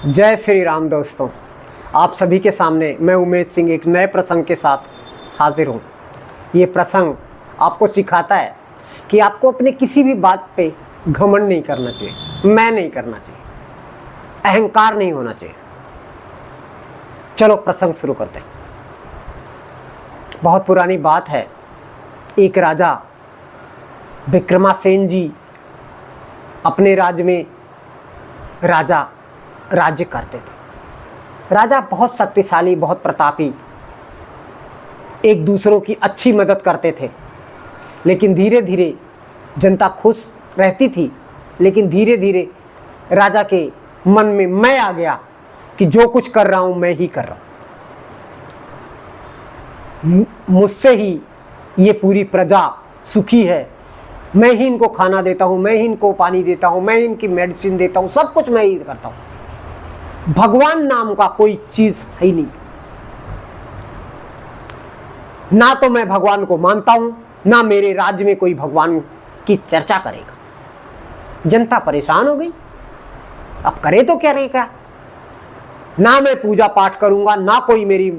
जय श्री राम दोस्तों, आप सभी के सामने मैं उमेश सिंह एक नए प्रसंग के साथ हाजिर हूँ। ये प्रसंग आपको सिखाता है कि आपको अपने किसी भी बात पे घमंड नहीं करना चाहिए, मैं नहीं करना चाहिए, अहंकार नहीं होना चाहिए। चलो प्रसंग शुरू करते हैं। बहुत पुरानी बात है। एक राजा विक्रमासेन जी अपने राज्य में राज्य करते थे। राजा बहुत शक्तिशाली, बहुत प्रतापी, एक दूसरों की अच्छी मदद करते थे। लेकिन धीरे धीरे जनता खुश रहती थी, लेकिन धीरे धीरे राजा के मन में मैं आ गया कि जो कुछ कर रहा हूं मैं ही कर रहा हूं, मुझसे ही ये पूरी प्रजा सुखी है, मैं ही इनको खाना देता हूं, मैं ही इनको पानी देता हूं, मैं इनकी मेडिसिन देता हूं, सब कुछ मैं ही करता हूं। भगवान नाम का कोई चीज है ही नहीं। ना तो मैं भगवान को मानता हूं, ना मेरे राज्य में कोई भगवान की चर्चा करेगा। जनता परेशान हो गई, अब करे तो क्या रहेगा। ना मैं पूजा पाठ करूंगा, ना कोई मेरी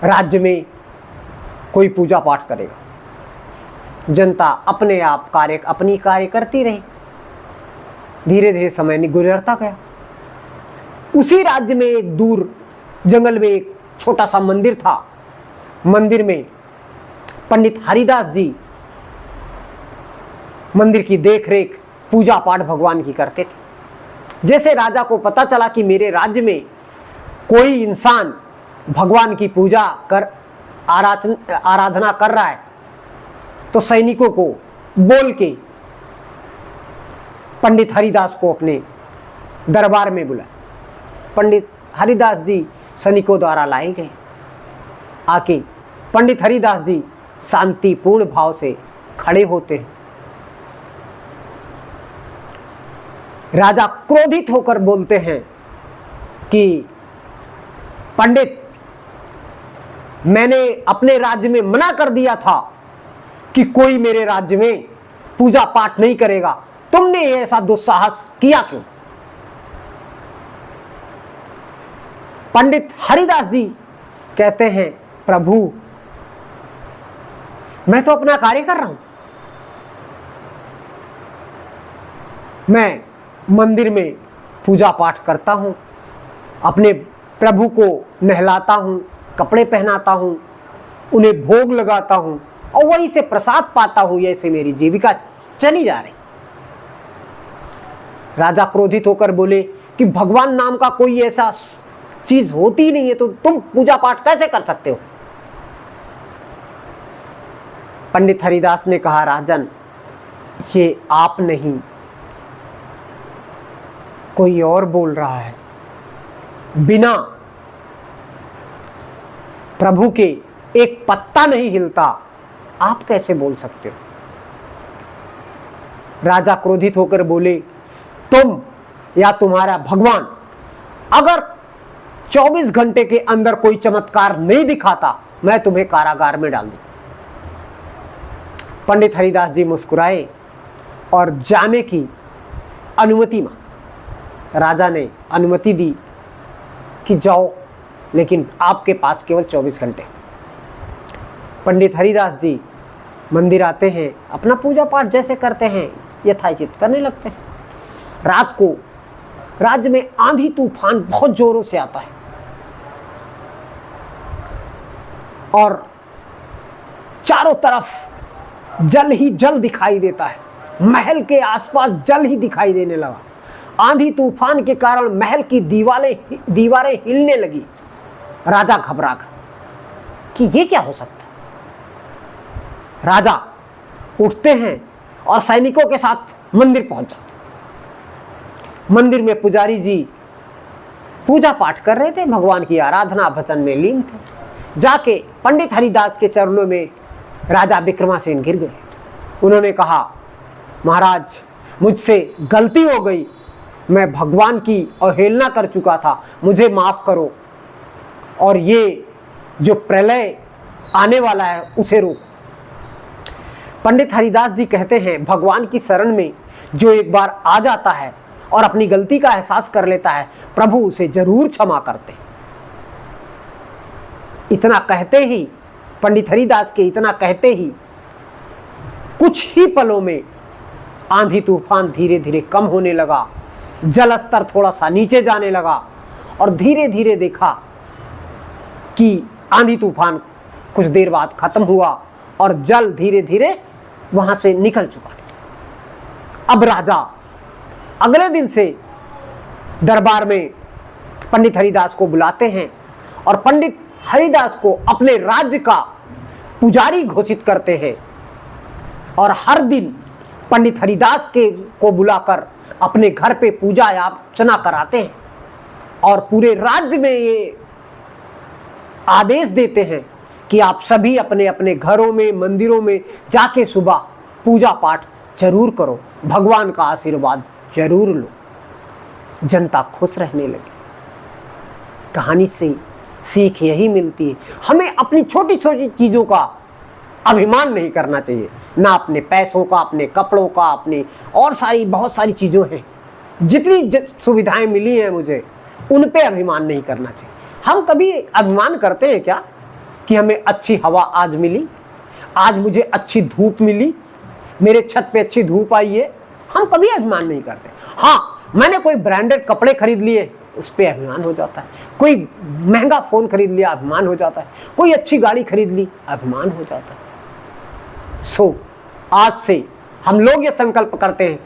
राज्य में कोई पूजा पाठ करेगा। जनता अपने आप अपनी कार्य करती रही। धीरे धीरे समय गुजरता गया। उसी राज्य में एक दूर जंगल में एक छोटा सा मंदिर था। मंदिर में पंडित हरिदास जी मंदिर की देखरेख, पूजा पाठ भगवान की करते थे। जैसे राजा को पता चला कि मेरे राज्य में कोई इंसान भगवान की पूजा कर आराधना कर रहा है, तो सैनिकों को बोल के पंडित हरिदास को अपने दरबार में बुलाया। पंडित हरिदास जी सैनिकों द्वारा लाए गए। आके पंडित हरिदास जी शांतिपूर्ण भाव से खड़े होते हैं। राजा क्रोधित होकर बोलते हैं कि पंडित, मैंने अपने राज्य में मना कर दिया था कि कोई मेरे राज्य में पूजा पाठ नहीं करेगा, तुमने ऐसा दुस्साहस किया क्यों? पंडित हरिदास जी कहते हैं, प्रभु मैं तो अपना कार्य कर रहा हूं। मैं मंदिर में पूजा पाठ करता हूं, अपने प्रभु को नहलाता हूं, कपड़े पहनाता हूं, उन्हें भोग लगाता हूं और वहीं से प्रसाद पाता हूं। ऐसे मेरी जीविका चली जा रही। राजा क्रोधित होकर बोले कि भगवान नाम का कोई ऐसा चीज होती ही नहीं है, तो तुम पूजा पाठ कैसे कर सकते हो? पंडित हरिदास ने कहा, राजन, ये आप नहीं, कोई और बोल रहा है। बिना प्रभु के एक पत्ता नहीं हिलता, आप कैसे बोल सकते हो? राजा क्रोधित होकर बोले, तुम या तुम्हारा भगवान अगर 24 घंटे के अंदर कोई चमत्कार नहीं दिखाता, मैं तुम्हें कारागार में डाल दूं। पंडित हरिदास जी मुस्कुराए और जाने की अनुमति मांगी। राजा ने अनुमति दी कि जाओ, लेकिन आपके पास केवल 24 घंटे। पंडित हरिदास जी मंदिर आते हैं, अपना पूजा पाठ जैसे करते हैं यथाचित करने लगते हैं। रात को राज्य में आंधी तूफान बहुत जोरों से आता है और चारों तरफ जल ही जल दिखाई देता है। महल के आसपास जल ही दिखाई देने लगा। आंधी तूफान के कारण महल की दीवारें हिलने लगी। राजा घबरा गया कि ये क्या हो सकता है। राजा उठते हैं और सैनिकों के साथ मंदिर पहुंच जाते। मंदिर में पुजारी जी पूजा पाठ कर रहे थे, भगवान की आराधना भजन में लीन थे। जाके पंडित हरिदास के चरणों में राजा विक्रमासेन गिर गए। उन्होंने कहा, महाराज, मुझसे गलती हो गई, मैं भगवान की अवहेलना कर चुका था, मुझे माफ करो और ये जो प्रलय आने वाला है उसे रोको। पंडित हरिदास जी कहते हैं, भगवान की शरण में जो एक बार आ जाता है और अपनी गलती का एहसास कर लेता है, प्रभु उसे जरूर क्षमा करते हैं। इतना कहते ही, पंडित हरिदास के इतना कहते ही कुछ ही पलों में आंधी तूफान धीरे धीरे कम होने लगा, जल स्तर थोड़ा सा नीचे जाने लगा और धीरे धीरे देखा कि आंधी तूफान कुछ देर बाद खत्म हुआ और जल धीरे धीरे वहां से निकल चुका था। अब राजा अगले दिन से दरबार में पंडित हरिदास को बुलाते हैं और पंडित हरिदास को अपने राज्य का पुजारी घोषित करते हैं और हर दिन पंडित हरिदास को बुलाकर अपने घर पे पूजा अर्चना कराते हैं और पूरे राज्य में ये आदेश देते हैं कि आप सभी अपने अपने घरों में, मंदिरों में जाके सुबह पूजा पाठ जरूर करो, भगवान का आशीर्वाद जरूर लो। जनता खुश रहने लगी। कहानी से सीख यही मिलती है, हमें अपनी छोटी छोटी चीजों का अभिमान नहीं करना चाहिए, ना अपने पैसों का, अपने कपड़ों का, अपनी और बहुत सारी चीजों हैं, जितनी सुविधाएं मिली हैं मुझे, उन पे अभिमान नहीं करना चाहिए। हम कभी अभिमान करते हैं क्या कि हमें अच्छी हवा आज मिली, आज मुझे अच्छी धूप मिली, मेरे छत पे अच्छी धूप आई है? हम कभी अभिमान नहीं करते। हाँ, मैंने कोई ब्रांडेड कपड़े खरीद लिए, उस पर अभिमान हो जाता है। कोई महंगा फोन खरीद लिया, अभिमान हो जाता है। कोई अच्छी गाड़ी खरीद ली, अभिमान हो जाता है। सो आज से हम लोग ये संकल्प करते हैं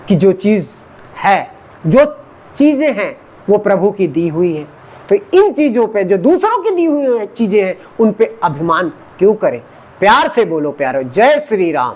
कि जो चीज है, जो चीजें हैं, वो प्रभु की दी हुई है, तो इन चीजों पे, जो दूसरों की दी हुई चीजें हैं, उन पे अभिमान क्यों करें। प्यार से बोलो प्यारो, जय श्री राम।